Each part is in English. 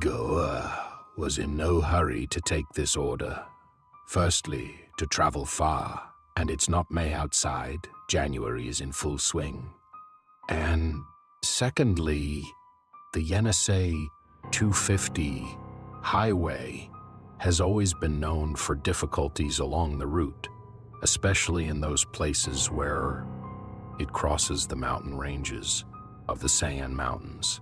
Igor was in no hurry to take this order. Firstly, to travel far, and it's not May outside. January is in full swing. And secondly, the Yenisei 250 highway has always been known for difficulties along the route, especially in those places where it crosses the mountain ranges of the Sedan Mountains.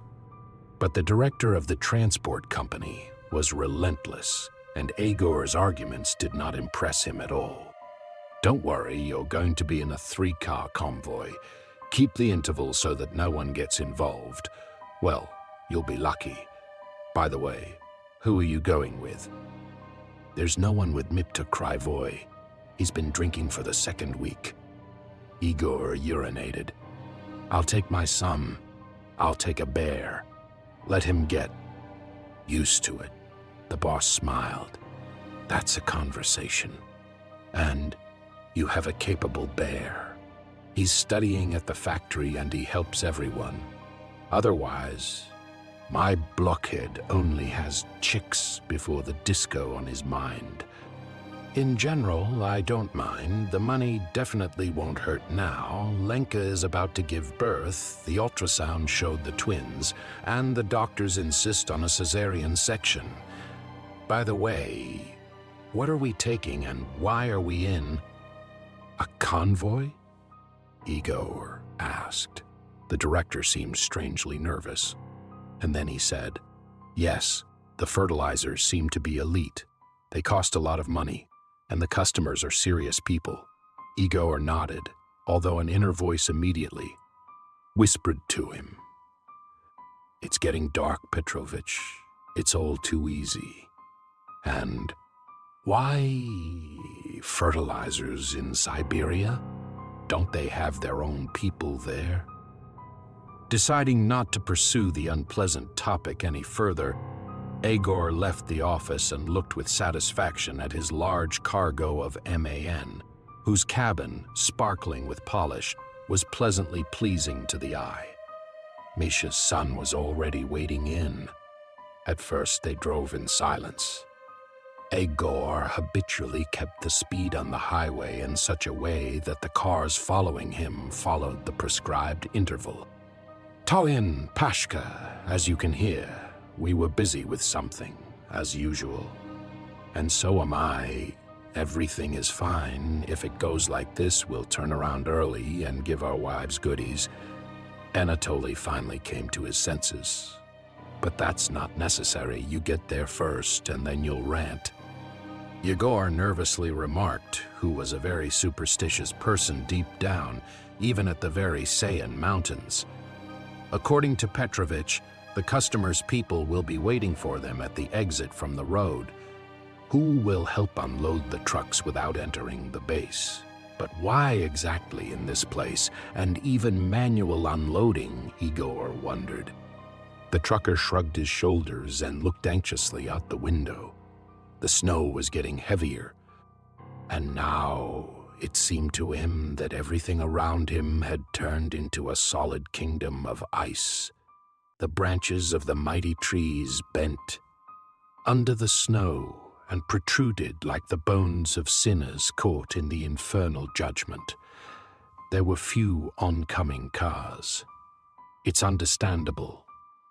But the director of the transport company was relentless, and Igor's arguments did not impress him at all. Don't worry, you're going to be in a 3-car convoy. Keep the interval so that no one gets involved. Well, you'll be lucky. By the way, who are you going with? There's no one with Mipta Krivoy. He's been drinking for the 2nd week. Igor urinated. I'll take my son. I'll take a bear. Let him get used to it. The boss smiled. That's a conversation. And you have a capable bear. He's studying at the factory and he helps everyone. Otherwise, my blockhead only has chicks before the disco on his mind. In general, I don't mind. The money definitely won't hurt now. Lenka is about to give birth, the ultrasound showed the twins, and the doctors insist on a cesarean section. By the way, what are we taking and why are we in a convoy? Igor asked. The director seemed strangely nervous. And then he said, yes, the fertilizers seem to be elite. They cost a lot of money, and the customers are serious people. Igor nodded, although an inner voice immediately whispered to him, it's getting dark, Petrovich. It's all too easy. And why fertilizers in Siberia? Don't they have their own people there? Deciding not to pursue the unpleasant topic any further, Igor left the office and looked with satisfaction at his large cargo of MAN, whose cabin, sparkling with polish, was pleasantly pleasing to the eye. Misha's son was already waiting in. At first they drove in silence. Igor habitually kept the speed on the highway in such a way that the cars following him followed the prescribed interval. Tallinn, Pashka, as you can hear, we were busy with something, as usual. And so am I. Everything is fine. If it goes like this, we'll turn around early and give our wives goodies. Anatoly finally came to his senses. But that's not necessary. You get there first, and then you'll rant. Yegor nervously remarked, who was a very superstitious person deep down, even at the very Sedan Mountains. According to Petrovich, the customers' people will be waiting for them at the exit from the road. Who will help unload the trucks without entering the base? But why exactly in this place, and even manual unloading, Igor wondered. The trucker shrugged his shoulders and looked anxiously out the window. The snow was getting heavier, and now it seemed to him that everything around him had turned into a solid kingdom of ice. The branches of the mighty trees bent under the snow and protruded like the bones of sinners caught in the infernal judgment. There were few oncoming cars. It's understandable.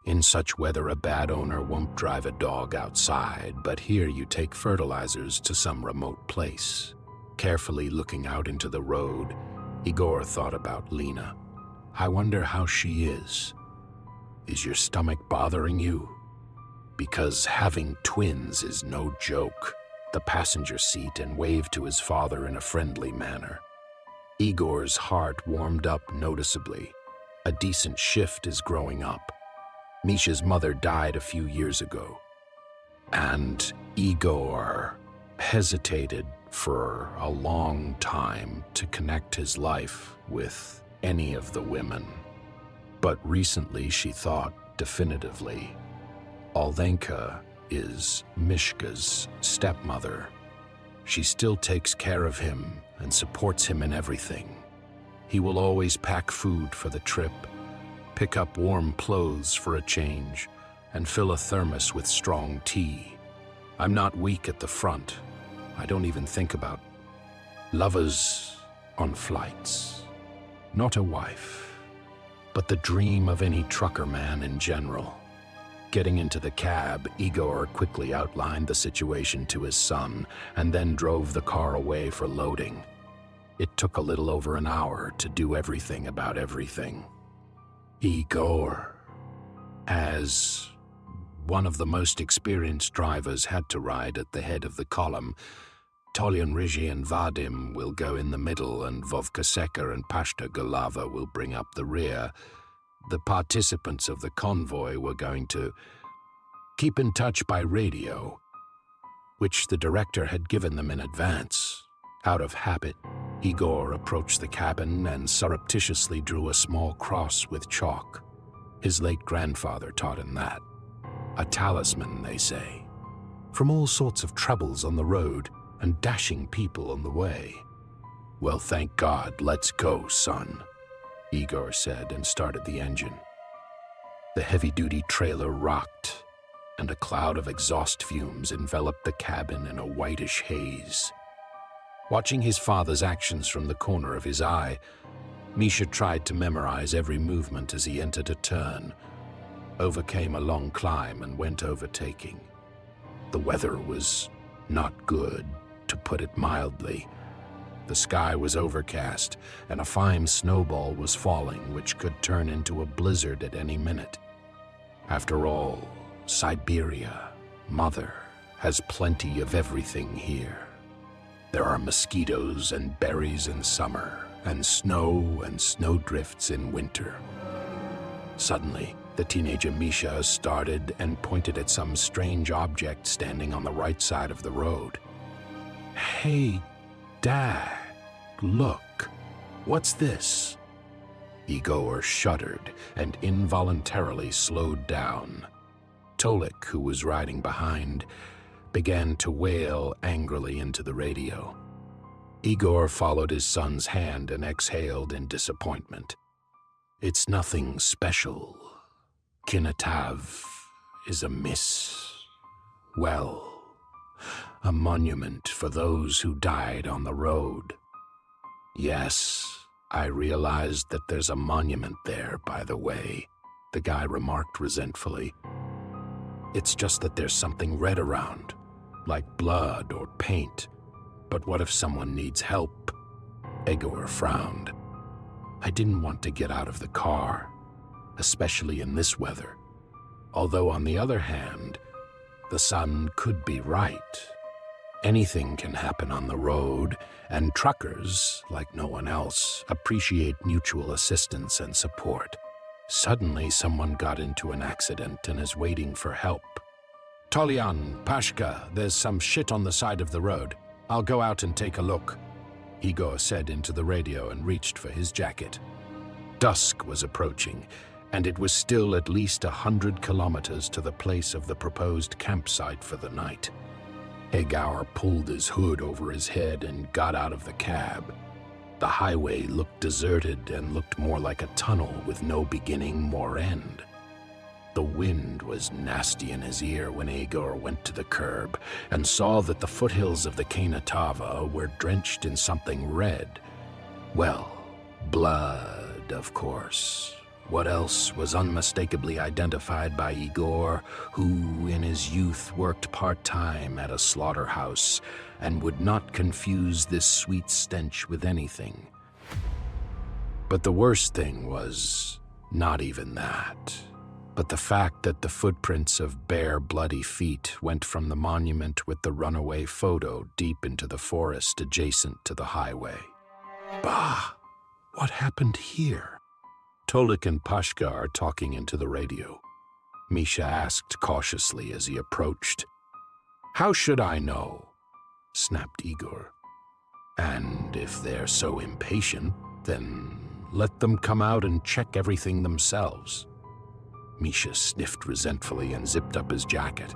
In such weather, a bad owner won't drive a dog outside, but here you take fertilizers to some remote place. Carefully looking out into the road, Igor thought about Lena. I wonder how she is. Is your stomach bothering you? Because having twins is no joke. The passenger seat and waved to his father in a friendly manner. Igor's heart warmed up noticeably. A decent shift is growing up. Misha's mother died a few years ago, and Igor hesitated for a long time to connect his life with any of the women. But recently she thought definitively. Aldenka is Mishka's stepmother. She still takes care of him and supports him in everything. He will always pack food for the trip, pick up warm clothes for a change, and fill a thermos with strong tea. I'm not weak at the front. I don't even think about lovers on flights. Not a wife, but the dream of any trucker man in general. Getting into the cab, Igor quickly outlined the situation to his son and then drove the car away for loading. It took a little over an hour to do everything about everything. Igor, as one of the most experienced drivers, had to ride at the head of the column. Tolyan Rigi and Vadim will go in the middle, and Vovka Seka and Pashta Golava will bring up the rear. The participants of the convoy were going to keep in touch by radio, which the director had given them in advance. Out of habit, Igor approached the cabin and surreptitiously drew a small cross with chalk. His late grandfather taught him that. A talisman, they say, from all sorts of troubles on the road and dashing people on the way. Well, thank God, let's go, son, Igor said and started the engine. The heavy-duty trailer rocked, and a cloud of exhaust fumes enveloped the cabin in a whitish haze. Watching his father's actions from the corner of his eye, Misha tried to memorize every movement as he entered a turn, overcame a long climb, and went overtaking. The weather was not good, to put it mildly. The sky was overcast, and a fine snowball was falling, which could turn into a blizzard at any minute. After all, Siberia, mother, has plenty of everything here. There are mosquitoes and berries in summer, and snowdrifts in winter. Suddenly, the teenager Misha started and pointed at some strange object standing on the right side of the road. Hey, Dad, look, what's this? Igor shuddered and involuntarily slowed down. Tolik, who was riding behind, began to wail angrily into the radio. Igor followed his son's hand and exhaled in disappointment. It's nothing special. Kinatav is a a monument for those who died on the road. Yes, I realized that there's a monument there, by the way, the guy remarked resentfully. It's just that there's something red around, like blood or paint. But what if someone needs help? Igor frowned. I didn't want to get out of the car, especially in this weather. Although on the other hand, the son could be right. Anything can happen on the road, and truckers, like no one else, appreciate mutual assistance and support. Suddenly, someone got into an accident and is waiting for help. Tolyan, Pashka, there's some shit on the side of the road. I'll go out and take a look, Igor said into the radio and reached for his jacket. Dusk was approaching, and it was still at least 100 kilometers to the place of the proposed campsite for the night. Hagar pulled his hood over his head and got out of the cab. The highway looked deserted and looked more like a tunnel with no beginning nor end. The wind was nasty in his ear when Igor went to the curb and saw that the foothills of the Kainatava were drenched in something red. Well, blood, of course. What else was unmistakably identified by Igor, who in his youth worked part-time at a slaughterhouse and would not confuse this sweet stench with anything. But the worst thing was not even that, but the fact that the footprints of bare, bloody feet went from the monument with the runaway photo deep into the forest adjacent to the highway. Bah! What happened here? Tolik and Pashka are talking into the radio. Misha asked cautiously as he approached. How should I know? Snapped Igor. And if they're so impatient, then let them come out and check everything themselves. Misha sniffed resentfully and zipped up his jacket.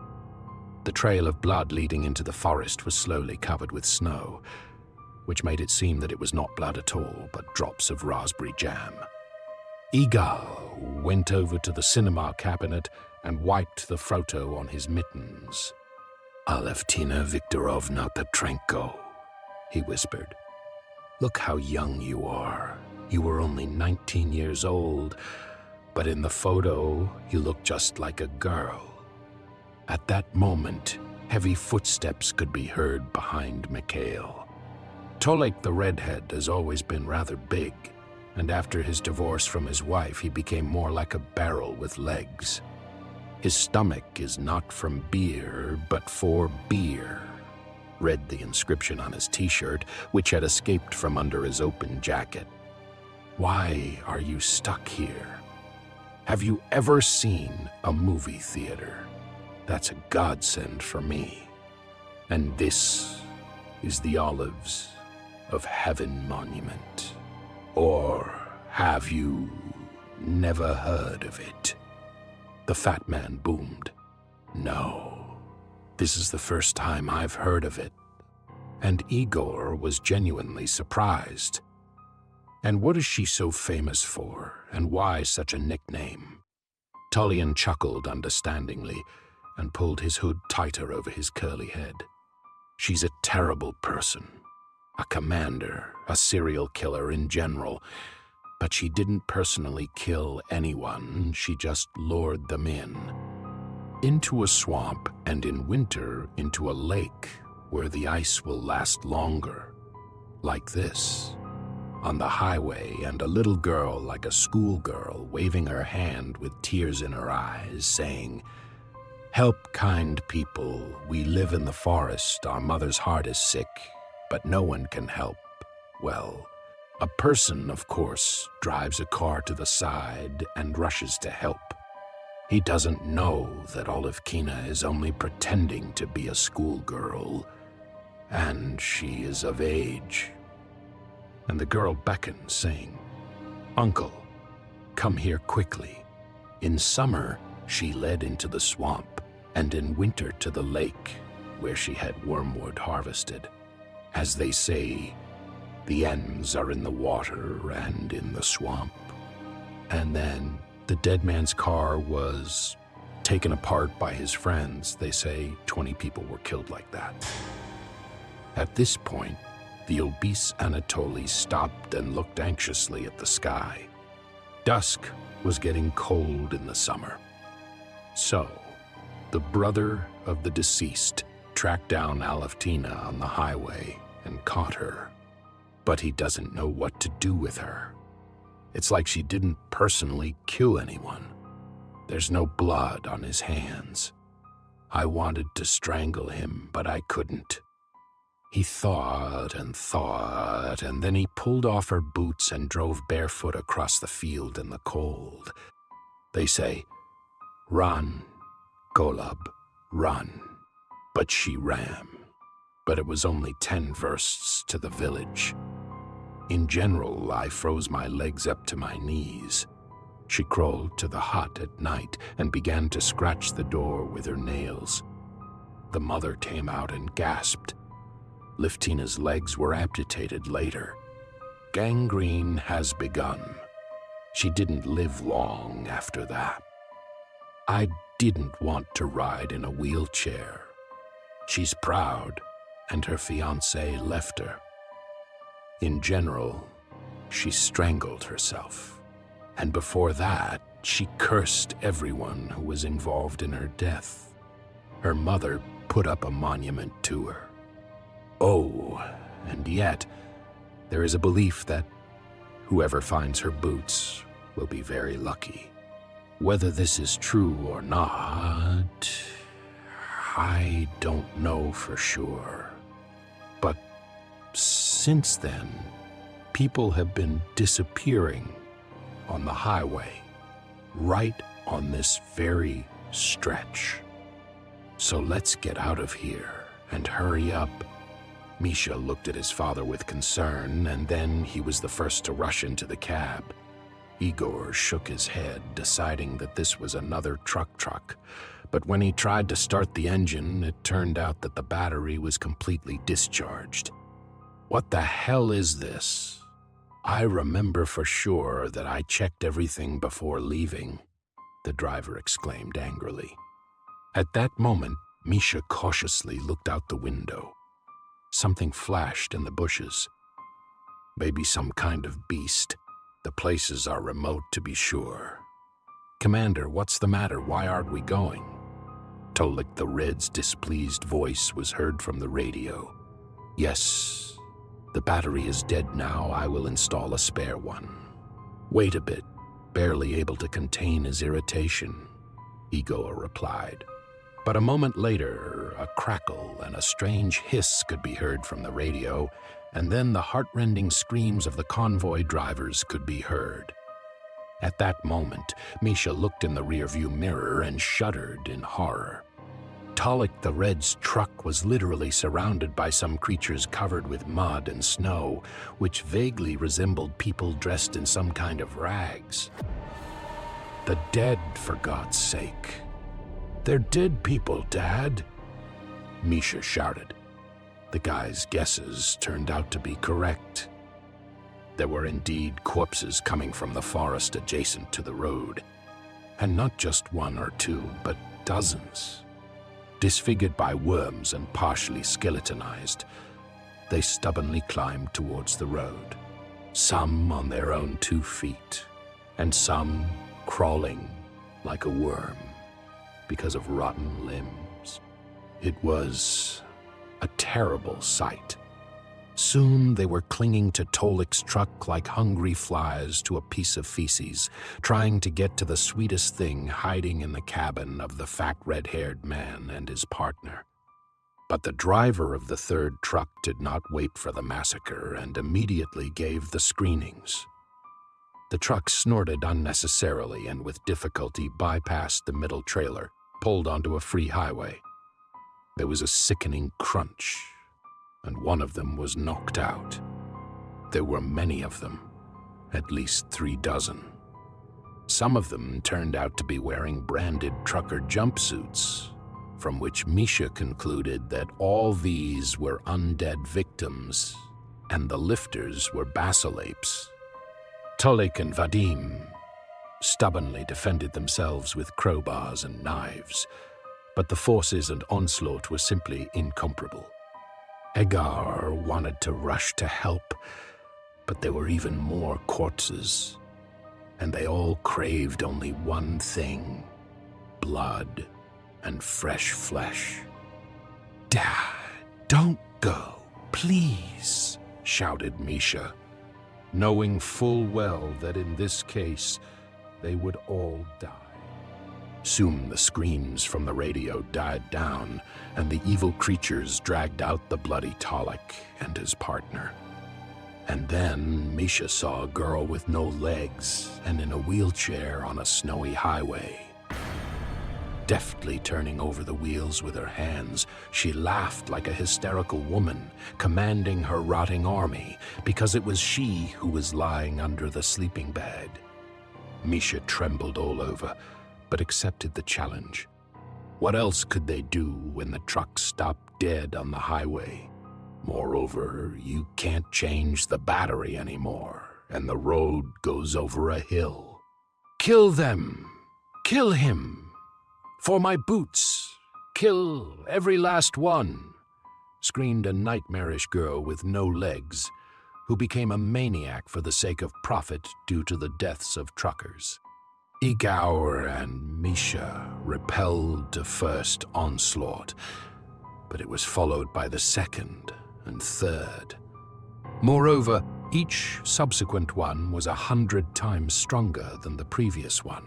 The trail of blood leading into the forest was slowly covered with snow, which made it seem that it was not blood at all, but drops of raspberry jam. Igor went over to the cinema cabinet and wiped the photo on his mittens. "Alevtina Viktorovna Petrenko," he whispered. "Look how young you are. You were only 19 years old, but in the photo, you look just like a girl." At that moment, heavy footsteps could be heard behind Mikhail. Tolek the redhead has always been rather big, and after his divorce from his wife, he became more like a barrel with legs. "His stomach is not from beer, but for beer," read the inscription on his t-shirt, which had escaped from under his open jacket. "Why are you stuck here? Have you ever seen a movie theater? That's a godsend for me. And this is the Olives of Heaven Monument. Or have you never heard of it?" The fat man boomed. "No, this is the first time I've heard of it." And Igor was genuinely surprised. "And what is she so famous for, and why such a nickname?" Tullian chuckled understandingly and pulled his hood tighter over his curly head. "She's a terrible person, a commander, a serial killer in general. But she didn't personally kill anyone, she just lured them into a swamp, and in winter into a lake where the ice will last longer. Like this, on the highway, and a little girl like a schoolgirl waving her hand with tears in her eyes, saying, 'Help, kind people, we live in the forest, our mother's heart is sick, but no one can help.' Well, a person, of course, drives a car to the side and rushes to help. He doesn't know that Alevtina is only pretending to be a schoolgirl, and she is of age." And the girl beckoned, saying, "Uncle, come here quickly." In summer, she led into the swamp, and in winter to the lake, where she had wormwood harvested. As they say, the ends are in the water and in the swamp. And then the dead man's car was taken apart by his friends. They say 20 people were killed like that. At this point, the obese Anatoly stopped and looked anxiously at the sky. Dusk was getting cold in the summer. So, the brother of the deceased tracked down Alevtina on the highway and caught her. But he doesn't know what to do with her. It's like she didn't personally kill anyone. There's no blood on his hands. I wanted to strangle him, but I couldn't. He thought, and then he pulled off her boots and drove barefoot across the field in the cold. They say, "Run, Golub, run." But she ran. But it was only 10 versts to the village. In general, I froze my legs up to my knees. She crawled to the hut at night and began to scratch the door with her nails. The mother came out and gasped. Livtina's legs were amputated later. Gangrene has begun. She didn't live long after that. I didn't want to ride in a wheelchair. She's proud, and her fiancé left her. In general, she strangled herself. And before that, she cursed everyone who was involved in her death. Her mother put up a monument to her. Oh, and yet, there is a belief that whoever finds her boots will be very lucky. Whether this is true or not, I don't know for sure. But since then, people have been disappearing on the highway, right on this very stretch. So let's get out of here and hurry up. Misha looked at his father with concern, and then he was the first to rush into the cab. Igor shook his head, deciding that this was another truck. But when he tried to start the engine, it turned out that the battery was completely discharged. What the hell is this? I remember for sure that I checked everything before leaving. the driver exclaimed angrily. At that moment, Misha cautiously looked out the window. Something flashed in the bushes. Maybe some kind of beast. The places are remote, to be sure. "Commander, what's the matter? Why aren't we going?" Tolik the Red's displeased voice was heard from the radio. "Yes, the battery is dead now. I will install a spare one." "Wait a bit," barely able to contain his irritation, Igor replied. But a moment later, a crackle and a strange hiss could be heard from the radio, and then the heart-rending screams of the convoy drivers could be heard. At that moment, Misha looked in the rearview mirror and shuddered in horror. Tolik the Red's truck was literally surrounded by some creatures covered with mud and snow, which vaguely resembled people dressed in some kind of rags. "The dead, for God's sake. They're dead people, Dad," Misha shouted. The guy's guesses turned out to be correct. There were indeed corpses coming from the forest adjacent to the road, and not just one or two, but dozens. Disfigured by worms and partially skeletonized, they stubbornly climbed towards the road, some on their own 2 feet, and some crawling like a worm because of rotten limbs. It was a terrible sight. Soon they were clinging to Tolik's truck like hungry flies to a piece of feces, trying to get to the sweetest thing hiding in the cabin of the fat red-haired man and his partner. But the driver of the third truck did not wait for the massacre and immediately gave the screenings. The truck snorted unnecessarily and with difficulty bypassed the middle trailer, pulled onto a free highway. There was a sickening crunch, and one of them was knocked out. There were many of them, at least 3 dozen. Some of them turned out to be wearing branded trucker jumpsuits, from which Misha concluded that all these were undead victims, and the lifters were basil-apes. Tolik and Vadim stubbornly defended themselves with crowbars and knives, but the forces and onslaught were simply incomparable. Egar wanted to rush to help, but there were even more corpses, and they all craved only one thing: blood and fresh flesh. "Dad, don't go, please," shouted Misha, knowing full well that in this case they would all die. Soon the screams from the radio died down, and the evil creatures dragged out the bloody Tolik and his partner. And then Misha saw a girl with no legs and in a wheelchair on a snowy highway. Deftly turning over the wheels with her hands, she laughed like a hysterical woman, commanding her rotting army, because it was she who was lying under the sleeping bag. Misha trembled all over, but accepted the challenge. What else could they do when the truck stopped dead on the highway? Moreover, you can't change the battery anymore, and the road goes over a hill. "Kill them! Kill him! For my boots! Kill every last one!" screamed a nightmarish girl with no legs, who became a maniac for the sake of profit due to the deaths of truckers. Igor and Misha repelled the first onslaught, but it was followed by the second and third. Moreover, each subsequent one was 100 times stronger than the previous one.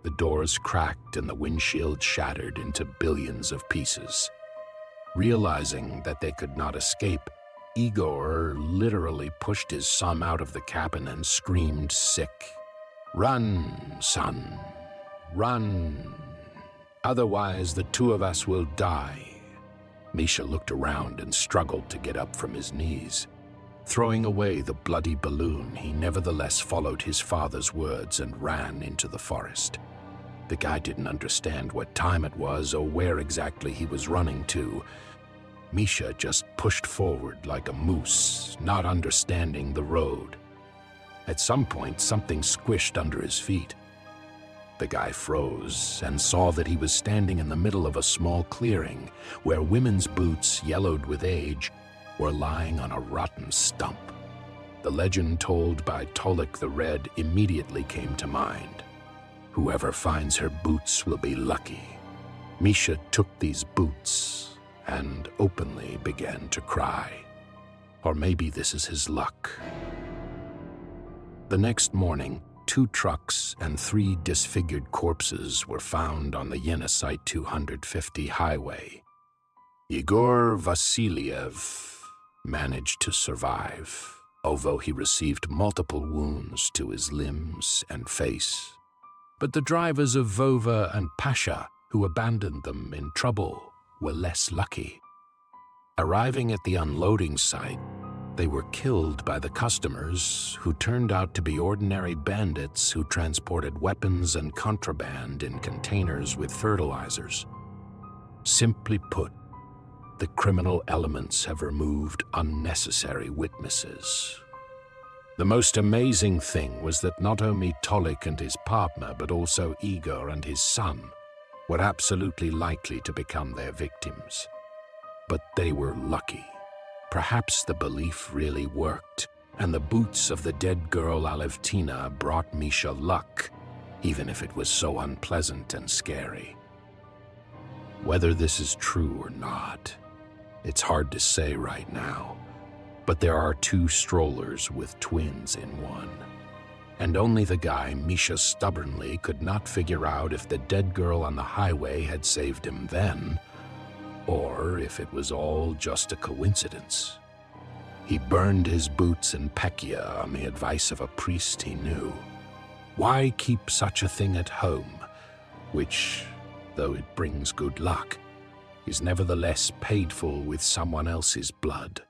The doors cracked and the windshield shattered into billions of pieces. Realizing that they could not escape, Igor literally pushed his son out of the cabin and screamed sick. "Run, son, run. Otherwise the 2 of us will die." Misha looked around and struggled to get up from his knees. Throwing away the bloody balloon, he nevertheless followed his father's words and ran into the forest. The guy didn't understand what time it was or where exactly he was running to. Misha just pushed forward like a moose, not understanding the road. At some point, something squished under his feet. The guy froze and saw that he was standing in the middle of a small clearing where women's boots, yellowed with age, were lying on a rotten stump. The legend told by Tolik the Red immediately came to mind. Whoever finds her boots will be lucky. Misha took these boots and openly began to cry. Or maybe this is his luck. The next morning, 2 trucks and 3 disfigured corpses were found on the Yenisei 250 highway. Igor Vasiliev managed to survive, although he received multiple wounds to his limbs and face. But the drivers of Vova and Pasha, who abandoned them in trouble, were less lucky. Arriving at the unloading site, they were killed by the customers, who turned out to be ordinary bandits who transported weapons and contraband in containers with fertilizers. Simply put, the criminal elements have removed unnecessary witnesses. The most amazing thing was that not only Tolik and his partner, but also Igor and his son were absolutely likely to become their victims. But they were lucky. Perhaps the belief really worked, and the boots of the dead girl Alevtina brought Misha luck, even if it was so unpleasant and scary. Whether this is true or not, it's hard to say right now, but there are 2 strollers with twins in one. And only the guy, Misha, stubbornly could not figure out if the dead girl on the highway had saved him then, or if it was all just a coincidence. He burned his boots in Pekia on the advice of a priest he knew. Why keep such a thing at home, which, though it brings good luck, is nevertheless paid for with someone else's blood?